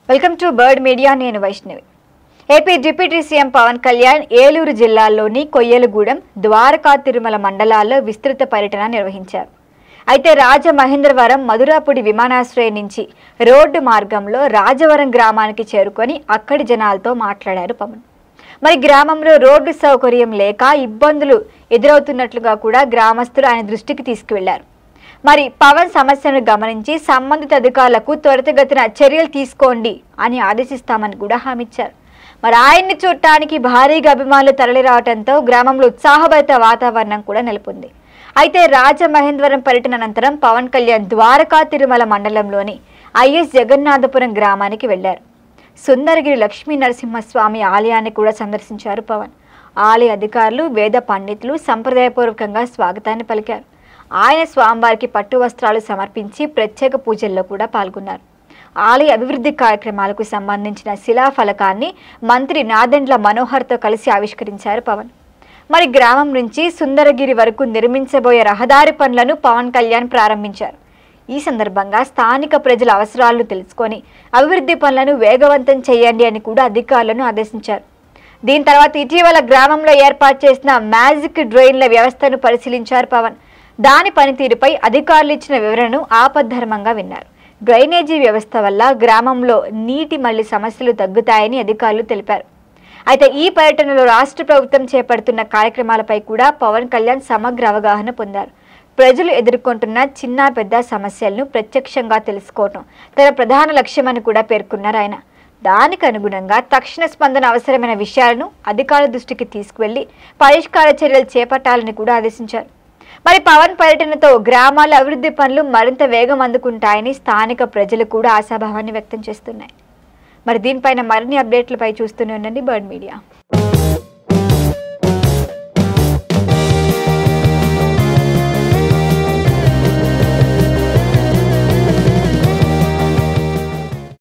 Welcome to bird media. నేను Vaishnavi. AP deputy CM Pawan Kalyan Eluru జిల్లాలోని కొయ్యలగూడెం, ద్వారకా, తిరుమల మండలాల్లో విస్తృత పర్యటన నిర్వహించారు. అయితే రాజమహేంద్రవరం మధురాపుడి విమానాశ్రయం నుంచి రోడ్డు మార్గంలో రాజవరం గ్రామానికి చేరుకొని అక్కడి జనాలతో మాట్లాడారు పవన్. మరి గ్రామంలో రోడ్డు సౌకర్యం లేక ఇబ్బందులు ఎదురవుతున్నట్లుగా కూడా గ్రామస్తులు ఆయన దృష్టికి తీసుకువెళ్లారు. మరి పవన్ సమస్యను గమనించి సంబంధిత అధికారులకు త్వరితగతిన చర్యలు తీసుకోండి అని ఆదేశిస్తామని కూడా హామీ ఇచ్చారు. మరి ఆయన్ని చూడటానికి భారీగా అభిమానులు తరలిరావడంతో గ్రామంలో ఉత్సాహభరిత వాతావరణం కూడా నెలకొంది. అయితే రాజమహేంద్రవరం పర్యటన అనంతరం పవన్ కళ్యాణ్ ద్వారకా, తిరుమల మండలంలోని ఐఎస్ జగన్నాథపురం గ్రామానికి వెళ్లారు. సుందరగిరి లక్ష్మీ నరసింహస్వామి ఆలయాన్ని కూడా సందర్శించారు పవన్. ఆలయ అధికారులు, వేద పండితులు సంప్రదాయపూర్వకంగా స్వాగతాన్ని పలికారు. ఆయన స్వామివారికి పట్టు వస్త్రాలు సమర్పించి ప్రత్యేక పూజల్లో కూడా పాల్గొన్నారు. ఆలయ అభివృద్ధి కార్యక్రమాలకు సంబంధించిన శిలాఫలకాన్ని మంత్రి నాదెండ్ల మనోహర్తో కలిసి ఆవిష్కరించారు పవన్. మరి గ్రామం నుంచి సుందరగిరి వరకు నిర్మించబోయే రహదారి పనులను పవన్ కళ్యాణ్ ప్రారంభించారు. ఈ సందర్భంగా స్థానిక ప్రజల అవసరాలను తెలుసుకొని అభివృద్ధి పనులను వేగవంతం చేయండి అని కూడా అధికారులను ఆదేశించారు. దీని తర్వాత ఇటీవల గ్రామంలో ఏర్పాటు చేసిన మ్యాజిక్ డ్రైన్ల వ్యవస్థను పరిశీలించారు పవన్. దాని పనితీరుపై అధికారులు ఇచ్చిన వివరణను ఆపద్ధర్మంగా విన్నారు. డ్రైనేజీ వ్యవస్థ వల్ల గ్రామంలో నీటి మళ్లీ సమస్యలు తగ్గుతాయని అధికారులు తెలిపారు. అయితే ఈ పర్యటనలో రాష్ట్ర ప్రభుత్వం చేపడుతున్న కార్యక్రమాలపై కూడా పవన్ కళ్యాణ్ సమగ్ర అవగాహన పొందారు. ప్రజలు ఎదుర్కొంటున్న చిన్న పెద్ద సమస్యలను ప్రత్యక్షంగా తెలుసుకోవటం తన ప్రధాన లక్ష్యమని కూడా పేర్కొన్నారు ఆయన. దానికి అనుగుణంగా తక్షణ స్పందన అవసరమైన విషయాలను అధికారుల దృష్టికి తీసుకువెళ్లి పరిష్కార చర్యలు చేపట్టాలని కూడా ఆదేశించారు. మరి పవన్ పర్యటనతో గ్రామాల అభివృద్ధి పనులు మరింత వేగం అందుకుంటాయని స్థానిక ప్రజలు కూడా ఆశాభావాన్ని వ్యక్తం చేస్తున్నాయి. మరి దీనిపైన మరిన్ని అప్డేట్లపై చూస్తూనే ఉండండి బర్డ్ మీడియా.